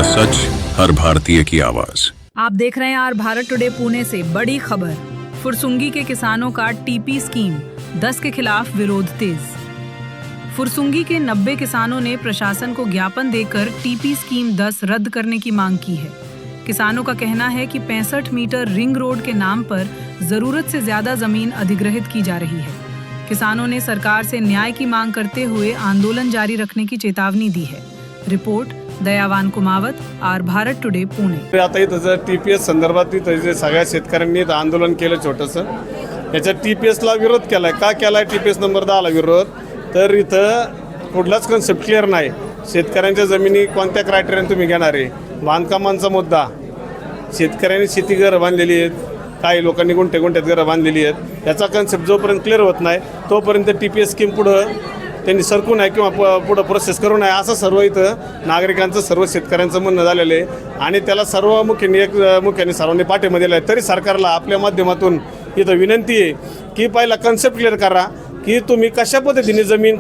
सच, हर भारतीय की आवाज। आप देख रहे हैं आर भारत टुडे पुणे से बड़ी खबर। फुरसुंगी के किसानों का टीपी स्कीम 10 के खिलाफ विरोध तेज। फुरसुंगी के 90 किसानों ने प्रशासन को ज्ञापन देकर टीपी स्कीम 10 रद्द करने की मांग की है। किसानों का कहना है कि 65 मीटर रिंग रोड के नाम पर जरूरत से ज्यादा जमीन अधिग्रहित की जा रही है। किसानों ने सरकार से न्याय की मांग करते हुए आंदोलन जारी रखने की चेतावनी दी है। Report Dayawan Kumawat, R Bharat today Pune. आता इथं टीपीएस संदर्भात इथं सगळ्या शेतकऱ्यांनी इथं आंदोलन केलं छोटंसं। याच्यात टीपीएसला विरोध केलाय। का केलाय टीपीएस नंबर 10ला विरोध? तर इथं कुठलाच कन्सेप्ट क्लिअर नाही। शेतकऱ्यांच्या जमिनी कोणत्या क्रायटेरियाने तुम्ही घेणार आहे? बांधकामांचा मुद्दा, शेतकऱ्यांनी शेती घरं बांधलेली आहेत, काही लोकांनी गुंठ्यात घरं बांधलेली आहेत। याचा कन्सेप्ट जोपर्यंत क्लिअर होत नाही तोपर्यंत टीपीएस स्कीम पुढं त्यांनी सरकू नये किंवा पुढं प्रोसेस करू नये असं सर्व इथं नागरिकांचं, सर्व शेतकऱ्यांचं म्हणणं झालेलं आहे। आणि त्याला सर्व मुख्याने सर्वांनी पाठिंबा दिला आहे। तरी सरकारला आपल्या माध्यमातून इथं विनंती आहे की पहिला कन्सेप्ट क्लिअर करा की तुम्ही कशा पद्धतीने जमीन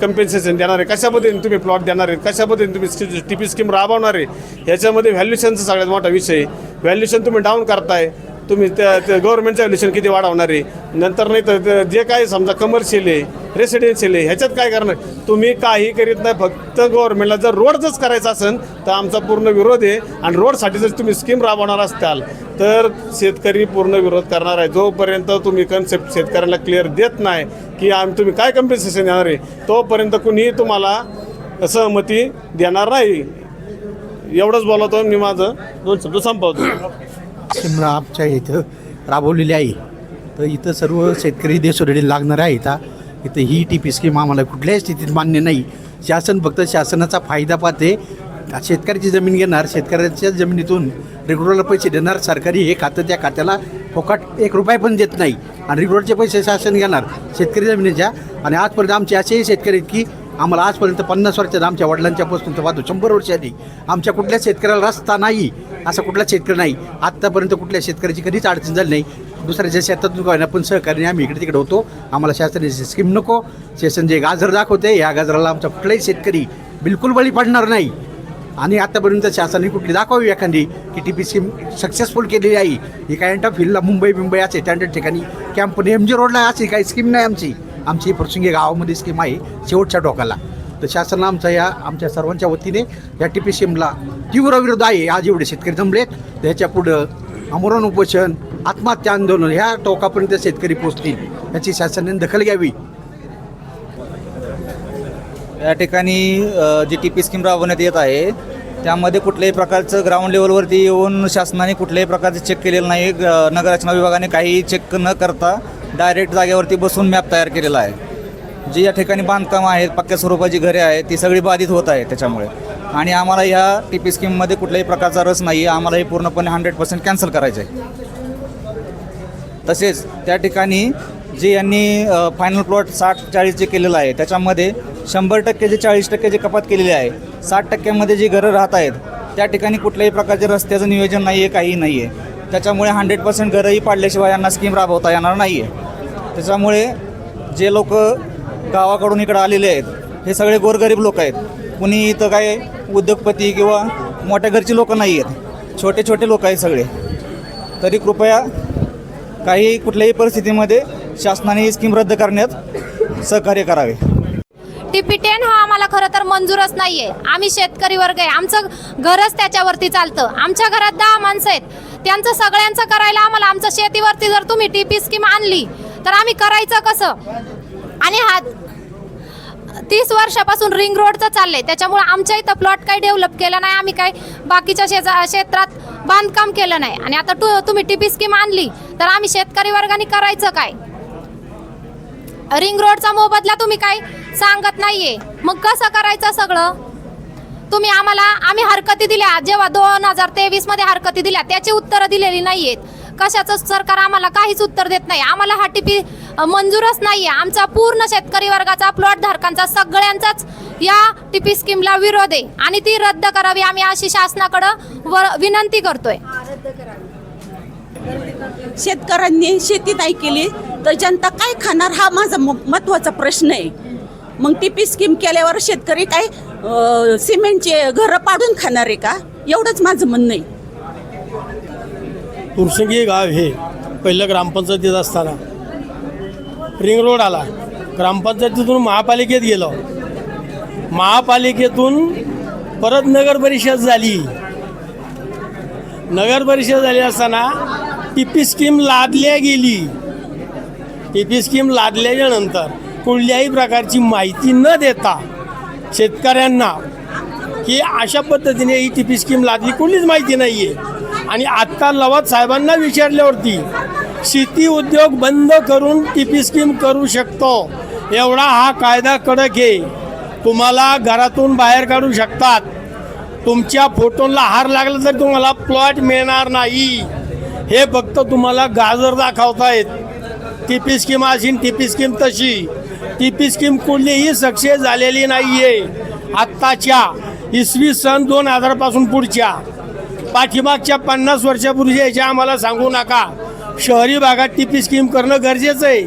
कम्पेन्सेशन देणार आहे, कशा पद्धतीने तुम्ही प्लॉट देणार आहे, कशा पद्धतीने तुम्ही टीपी स्कीम राबवणार आहे। याच्यामध्ये व्हॅल्युएशनचा सगळ्यात मोठा विषय आहे। व्हॅल्युएशन तुम्ही डाऊन करताय, तुम्ही त्या गव्हर्नमेंटचं व्हॅल्युएशन किती वाढवणार आहे? नंतर नाही तर जे काही समजा कमर्शियल आहे, रेसिडेन्शियल आहे, ह्याच्यात काय करणार? तुम्ही काही करीत नाही। फक्त गव्हर्नमेंटला जर रोडच करायचं असेल तर आमचा पूर्ण विरोध आहे। आणि रोडसाठी जर तुम्ही स्कीम राबवणार असाल तर शेतकरी पूर्ण विरोध करणार आहे। जोपर्यंत तुम्ही कन्सेप्ट शेतकऱ्यांना क्लिअर देत नाही की तुम्ही काय कम्पेन्सेशन देणार आहे तोपर्यंत कुणीही तुम्हाला सहमती देणार नाही। एवढंच बोलतो मी, माझं 2 शब्द संपवतो। स्कीम आमच्या इथं राबवलेली आहे, तर इथं सर्व शेतकरी देशोरेडी लागणार आहे। इथं ही टीपी स्कीम आम्हाला कुठल्याही स्थितीत मान्य नाही। शासन फक्त शासनाचा फायदा पाहते। शेतकऱ्याची जमीन घेणार, शेतकऱ्याच्या जमिनीतून रेग्युलरला पैसे देणार। सरकारी हे खातं त्या खात्याला फुकट 1 रुपया पण देत नाही आणि रेग्युलरचे पैसे शासन घेणार शेतकरी जमिनीच्या। आणि आजपर्यंत आमचे असेही शेतकरी आहेत की आम्हाला आजपर्यंत 50 वर्षात आमच्या वडिलांच्यापासून तर पाहतो 100 वर्षांनी आमच्या कुठल्या शेतकऱ्याला रस्ता नाही, असा कुठला शेतकरी नाही। आत्तापर्यंत कुठल्या शेतकऱ्याची कधीच अडचण झाली नाही। दुसऱ्याच्या शेतातून काय ना पण सहकार्याने आम्ही इकडे तिकडे होतो। आम्हाला शासनाची स्कीम नको। शासन जे गाजर दाखवते या गाजराला आमचा कुठलाही शेतकरी बिलकुल बळी पडणार नाही। आणि आतापर्यंत शासनाने कुठली दाखवावी एखादी की टीपी स्कीम सक्सेसफुल केलेली आहे। ही काय एंटा फील्डला मुंबई असे स्टँडर्ड ठिकाणी कॅम्प MG रोडला अशी काही स्कीम नाही। आमची फुरसुंगी गावामध्ये स्कीम आहे शेवटच्या टोकाला। तर शासनाला आमच्या सर्वांच्या वतीने या टीपी स्कीमला तीव्र विरोध आहे। आज एवढे शेतकरी जमलेत, त्याच्या पुढं आमरण उपोषण, आत्महत्या आंदोलन ह्या टोकापर्यंत शेतकरी पोचतील, याची शासनाने दखल घ्यावी। या ठिकाणी जी टीपी स्कीम राबवण्यात येत आहे त्यामध्ये कुठल्याही प्रकारचं ग्राउंड लेवलवरती येऊन शासनाने कुठल्याही प्रकारचे चेक केलेलं नाही। नगररचना विभागाने काही चेक न करता डायरेक्ट जागेवरती बसून मॅप तयार केलेला आहे। जी या ठिकाणी बांधकामं आहेत, पक्क्या स्वरूपाची घरे आहेत, ती सगळी बाधित होत आहे त्याच्यामुळे। आणि आम्हाला ह्या टीपी स्कीममध्ये कुठल्याही प्रकारचा रस नाही आहे। आम्हाला हे पूर्णपणे 100% कॅन्सल करायचं आहे। तसेच त्या ठिकाणी जे यांनी फायनल प्लॉट 60-40 जे केलेलं आहे त्याच्यामध्ये 100% जे 40% जे कपात केलेली आहे, 60% जी घरं राहत आहेत त्या ठिकाणी कुठल्याही प्रकारचे रस्त्याचं नियोजन नाही आहे, काही नाही आहे। त्याच्यामुळे 100% घरंही पाडल्याशिवाय यांना स्कीम राबवता येणार नाही आहे। त्याच्यामुळे जे लोक गावाकडून इकडं आलेले आहेत हे सगळे गोरगरीब लोक आहेत। कुणी इथं काय उद्योगपती किंवा मोठ्या घरची लोक नाही आहेत, छोटे लोक आहेत सगळे। तरी कृपया कुठल्याही परिस्थितीमध्ये शासनाने ही स्कीम रद्द करण्यात सहकार्य करावे। टीपी 10 हा आम्हाला खरं तर मंजूरच नाही आहे। आम्ही शेतकरी वर्ग आहे, आमचं घरच त्याच्यावरती चालतं। आमच्या घरात 10 माणसं आहेत, त्यांचं सगळ्यांचं करायला आम्हाला आमच्या शेतीवरती जर तुम्ही टीपी स्कीम आणली तर आम्ही करायचं कसं? आणि हा 30 वर्षापासून रिंग रोडचं चाललंय, त्याच्यामुळे आमच्या इथं प्लॉट काही डेव्हलप केलं नाही। आम्ही काही बाकीच्या क्षेत्रात बांधकाम केलं नाही। आणि आता तुम्ही टीपी स्कीम आणली तर आम्ही शेतकरी वर्गाने करायचं काय? रिंग रोडचा मोबदला तुम्ही काय सांगत नाहीये, मग कसं करायचं सगळं? तुम्ही आम्ही हरकती दिल्या, जेव्हा 2023 मध्ये हरकती दिल्या त्याची उत्तरं दिलेली नाहीयेत। कशाचं सरकार आम्हाला काहीच उत्तर देत नाही। आम्हाला हा टीपी मंजूरच नाहीये। आमचा पूर्ण शेतकरी वर्गाचा, प्लॉट धारकांचा, सगळ्यांचाच या टीपी स्कीमला विरोध आहे आणि ती रद्द करावी आम्ही अशी शासनाकडे विनंती करतोय। शेतकऱ्यांनी शेती नाही केली तर जनता काय खाणार हा माझा महत्त्वाचा प्रश्न आहे। मग टीपी स्कीम केल्यावर शेतकरी काय सिमेंटचे घरं पाडून खाणार आहे का? एवढंच माझं म्हणणं आहे. फुरसंगी गाव हे पहिलं ग्रामपंचायतीत असताना रिंग रोड आला, ग्रामपंचायतीतून महापालिकेत गेलो, महापालिकेतून परत नगर परिषद झाली. नगर परिषद झाली असताना टीपी स्कीम लादल्या गेली. टीपी स्कीम लादल्याच्या नंतर कुठल्याही प्रकारची माहिती न देता शेतकऱ्यांना की अशा पद्धतीने ही टीपी स्कीम लादली, कुठलीच माहिती नाही आहे. आणि आत्ता लवाद साहेबांना विचारल्यावरती शेती उद्योग बंद करून टीपी स्कीम करू शकतो एवढा हा कायदा कडक आहे. तुम्हाला घरातून बाहेर काढू शकतात, तुमच्या फोटोला हार लागला तर तुम्हाला प्लॉट मिळणार नाही. हे फक्त तुम्हाला गाजर दाखवतायत. टीपी स्कीम अशी टीपी स्कीम तशी. टीपी स्कीम कुठलीही सक्सेस झालेली नाही आहे. आत्ताच्या इसवी सन 2000 पासून पुढच्या पाठीमागच्या 50 वर्षापूर्वीच्या याच्या आम्हाला सांगू नका. शहरी भागात टीपी स्कीम करणं गरजेचं आहे,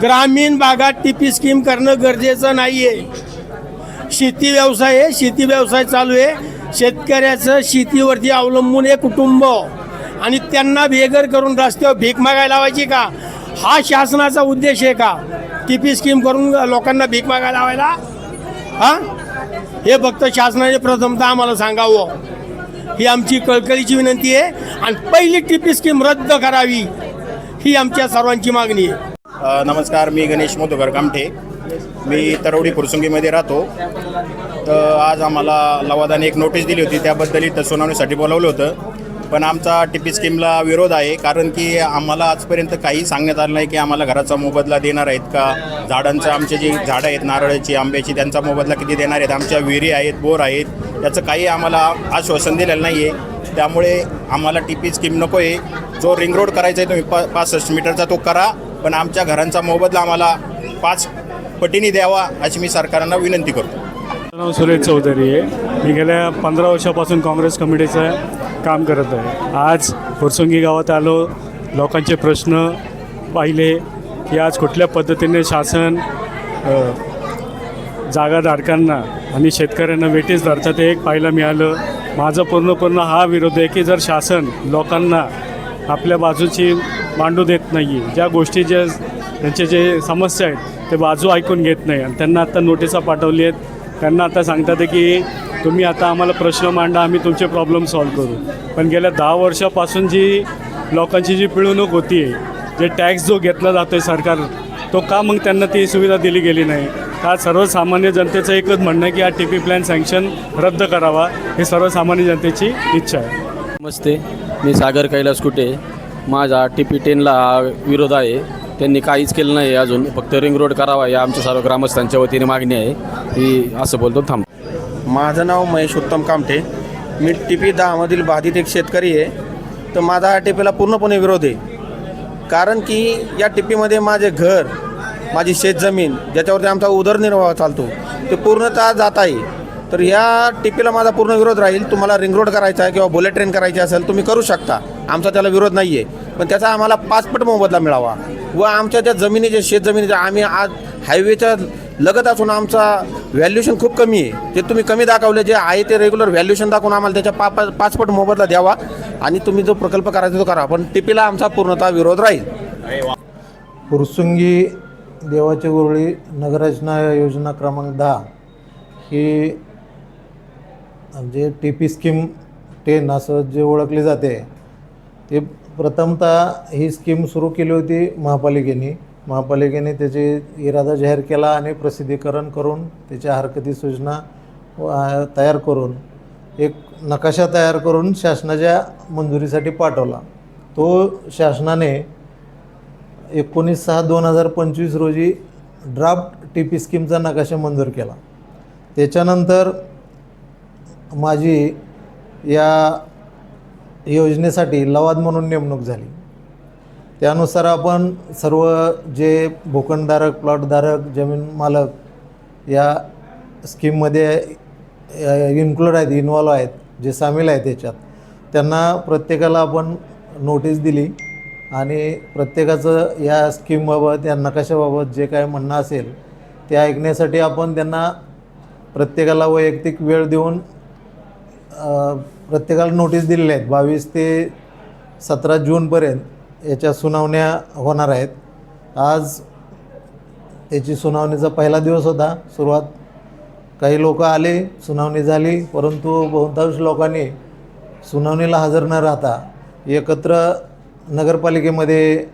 ग्रामीण भागात टीपी स्कीम करणं गरजेचं नाही आहे. शेती व्यवसाय आहे, शेती व्यवसाय चालू आहे. शेतकऱ्याचं शेतीवरती अवलंबून हे कुटुंब आणि त्यांना बेघर करून रस्त्यावर भीक मागायला लावायची का? हा शासनाचा उद्देश आहे का? टीपी स्कीम करून लोकांना भीक मागायला लावायला? हां, हे फक्त शासनाने प्रथमतः आम्हाला सांगावं, ही आमची कळकळीची विनंती आहे. आणि पहिली टीपी स्कीम रद्द करावी ही आमच्या सर्वांची मागणी आहे. नमस्कार, मी गणेश मधुकर कामठे. मी तरवडी फुरसुंगीमध्ये राहतो. तर आज आम्हाला लवादाने एक नोटीस दिली होती, त्याबद्दल इथं सुनावणीसाठी बोलावलं होतं. पण आमचा टीपी स्कीमला विरोध आहे, कारण की आम्हाला आजपर्यंत काही सांगण्यात आलं नाही की आम्हाला घराचा मोबदला देणार आहेत का, झाडांचं आमचे जी झाडं आहेत नारळाची आंब्याची त्यांचा मोबदला किती देणार आहेत, आमच्या विहिरी आहेत बोर आहेत, याचं काही आम्हाला आश्वासन दिलेलं नाही आहे. त्यामुळे आम्हाला टीपी स्कीम नको आहे. जो रिंग रोड करायचा आहे तुम्ही 65 मीटरचा तो करा, पण आमच्या घरांचा मोबदला आम्हाला 5 पटीने द्यावा अशी मी सरकारला विनंती करतो. नाव सुरेश चौधरी आहे. मी गेल्या 15 वर्षापासून काँग्रेस कमिटीचं काम करत आहे. आज फुरसुंगी गावात आलो, लोकांचे प्रश्न पाहिले की आज कुठल्या पद्धतीने शासन जागाधारकांना आणि शेतकऱ्यांना वेटीस धरतात ते एक पाहायला मिळालं. माझं पूर्ण हा विरोध आहे की जर शासन लोकांना आपल्या बाजूची मांडू देत नाही, ज्या गोष्टी त्यांचे जे समस्या आहेत ते बाजू ऐकून घेत नाही आणि त्यांना आता नोटिसा पाठवली आहेत. त्यांना आता सांगतात की तुम्ही आता आम्हाला प्रश्न मांडा, आम्ही तुमचे प्रॉब्लेम सॉल्व करू. पण गेल्या 10 वर्षापासून जी लोकांची जी पिळवणूक होती आहे, जे टॅक्स जो घेतला जातो आहे सरकार, तो का मग त्यांना ती सुविधा दिली गेली नाही? का सर्वसामान्य जनतेचं एकच म्हणणं आहे की हा टीपी प्लॅन सँक्शन रद्द करावा, हे सर्वसामान्य जनतेची इच्छा आहे. नमस्ते, मी सागर कैलास कुटे. माझा टीपी 10ला विरोध आहे. त्यांनी काहीच केलं नाही अजून, फक्त रिंग रोड करावा या आमच्या सर्व ग्रामस्थांच्या वतीने मागणी आहे. ही असं बोलतो थांब. माझं नाव महेश उत्तम कामठे. मी टीपी 10मधील बाधित एक शेतकरी आहे. तर माझा हा टीपीला पूर्णपणे विरोध आहे, कारण की या टीपीमध्ये माझे घर, माझी शेतजमीन ज्याच्यावरती आमचा उदरनिर्वाह चालतो ते पूर्णतः जात आहे. तर या टीपीला माझा पूर्ण विरोध राहील. तुम्हाला रिंग रोड करायचा आहे किंवा बुलेट ट्रेन करायची असेल तुम्ही करू शकता, आमचा त्याला विरोध नाही आहे. पण त्याचा आम्हाला 5 पट मोबदला मिळावा व आमच्या त्या जमिनीचे शेतजमिनीचे आम्ही आज हायवेच्या लगत असून आमचा व्हॅल्युएशन खूप कमी आहे. ते तुम्ही कमी दाखवले, जे आहे ते रेग्युलर व्हॅल्युएशन दाखवून आम्हाला त्याच्या 5 पट मोबदला द्यावा आणि तुम्ही जो प्रकल्प करायचा तो करा. पण टीपीला आमचा पूर्णतः विरोध राहील. फुरसुंगी देवाची गुरळी नगररचना योजना क्रमांक 10 ही म्हणजे टीपी स्कीम 10 असं जे ओळखले जाते, ते प्रथमतः ही स्कीम सुरू केली होती महापालिकेने त्याचे इरादा जाहीर केला आणि प्रसिद्धीकरण करून त्याच्या हरकती सूचना तयार करून एक नकाशा तयार करून शासनाच्या मंजुरीसाठी पाठवला. तो शासनाने 19/6/2025 रोजी ड्राफ्ट टीपी स्कीमचा नकाशा मंजूर केला. त्याच्यानंतर माझी या योजनेसाठी लवाद म्हणून नेमणूक झाली. त्यानुसार आपण सर्व जे भूखंडधारक, प्लॉटधारक, जमीन मालक या स्कीममध्ये इन्क्लूड आहेत, इन्वॉल्व आहेत, जे सामील आहेत त्याच्यात, त्यांना प्रत्येकाला आपण नोटीस दिली आणि प्रत्येकाचं या स्कीमबाबत, या नकाशाबाबत जे काय म्हणणं असेल ते ऐकण्यासाठी आपण त्यांना प्रत्येकाला वैयक्तिक वेळ देऊन प्रत्येकाला नोटीस दिलेल्या आहेत. 22 ते 17 जूनपर्यंत याच्या सुनावण्या होणार आहेत. आज त्याची सुनावणीचा पहिला दिवस होता. सुरुवात काही लोक आले, सुनावणी झाली, परंतु बहुतांश लोकांनी सुनावणीला हजर न राहता एकत्र नगरपालिकेमध्ये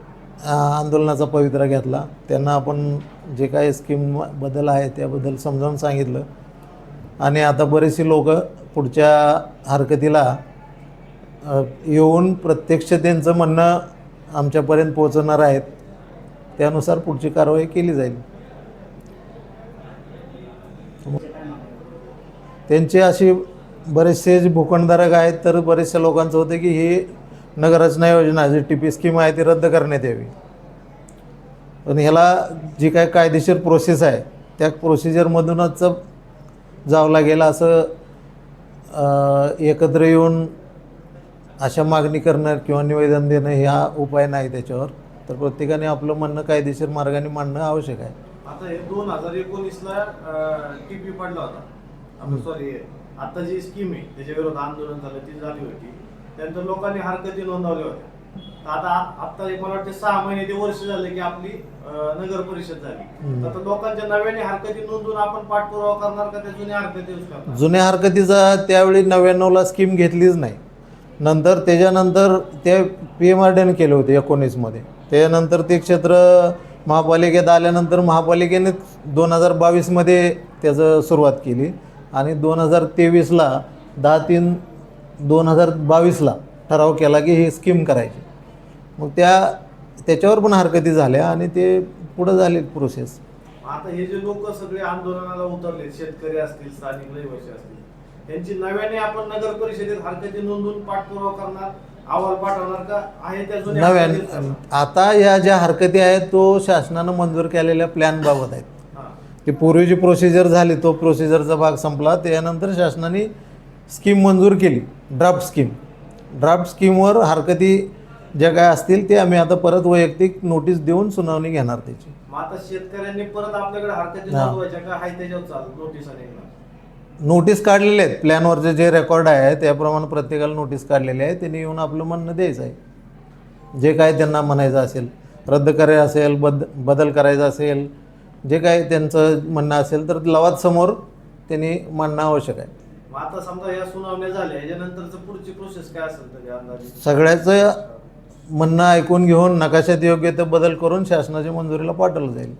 आंदोलनाचा पवित्रा घेतला. त्यांना आपण जे काही स्कीम बदल आहे त्याबद्दल समजावून सांगितलं आणि आता बरेचसे लोक पुढच्या हरकतीला येऊन प्रत्यक्ष त्यांचं म्हणणं आमच्यापर्यंत पोहोचवणार आहेत. त्यानुसार पुढची कारवाई केली जाईल. त्यांचे अशी बरेचसे जे भूखंडधारक आहेत तर बरेचशा लोकांचं होतं की ही नगररचना योजना जी TP स्कीम आहे ती रद्द करण्यात यावी. पण ह्याला जी काय कायदेशीर प्रोसेस आहे त्या प्रोसिजरमधूनच जावं लागेल. असं एकत्र येऊन अशा मागणी करणं किंवा निवेदन देणं ह्या उपाय नाही त्याच्यावर. तर प्रत्येकाने आपलं म्हणणं कायदेशीर मार्गाने मांडणं आवश्यक आहे. आता हे 2019ला TP पडला होता. आपण सॉरी आता जी स्कीम आहे त्याच्या विरोधात आंदोलन झालं ती झाली होती. त्यानंतर लोकांनी हरकती नोंदवल्या होत्या. तर आता मला वाटते 6 महिने ते वर्ष झाले की आपली नगर परिषद झाली. आता लोकांच्या नव्याने हरकती नोंदवून आपण पाठपुरावा करणार का त्या जुन्या हरकती यूज करणार? जुन्या हरकतीचा त्यावेळी 99ला स्कीम घेतलीच नाही. नंतर त्याच्यानंतर ते PMRDने केले होते 19मध्ये. त्याच्यानंतर ते क्षेत्र महापालिकेत आल्यानंतर महापालिकेने 2022मध्ये त्याचं सुरुवात केली आणि 2023ला 10/3/2022ला ठराव केला की ही स्कीम करायची. मग त्याच्यावर पण हरकती झाल्या आणि ते पुढं झाले प्रोसेस. आता हे जे लोक सगळे आंदोलनाला उतरले, शेतकरी असतील, स्थानिक रहिवासी असतील, त्यांची नव्याने आपण नगर परिषदेत हरकती नोंदवून पाठपुरावा करणार, अहवाल पाठवणार का आहे त्या जुन्या नव्याने आता या ज्या हरकती आहेत तो शासनानं मंजूर केलेल्या प्लॅनबाबत आहेत. ती पूर्वीची प्रोसिजर झाली, तो प्रोसिजरचा भाग संपला. त्यानंतर शासनाने स्कीम मंजूर केली, ड्राफ्ट स्कीमवर हरकती ज्या काय असतील ते आम्ही आता परत वैयक्तिक नोटीस देऊन सुनावणी घेणार त्याची. मग आता शेतकऱ्यांनी परत आपल्याकडे हरकती नोंदवायच्या का आहे त्याच्यावर चालू नोटीस आणि नोटीस काढलेले आहेत. प्लॅनवरचे जे रेकॉर्ड आहे त्याप्रमाणे प्रत्येकाला नोटीस काढलेले आहे. त्यांनी येऊन आपलं म्हणणं द्यायचं आहे. जे काय त्यांना म्हणायचं असेल, रद्द करायचं असेल, बदल करायचा असेल, जे काय त्यांचं म्हणणं असेल तर लवादासमोर त्यांनी मांडणं आवश्यक आहे. आता समजा या सुनावण्या झाल्या याच्यानंतरचं पुढची प्रोसेस काय असेल तरी अंदाजे? सगळ्याचं म्हणणं ऐकून घेऊन नकाशात योग्य ते बदल करून शासनाच्या मंजुरीला पाठवलं जाईल.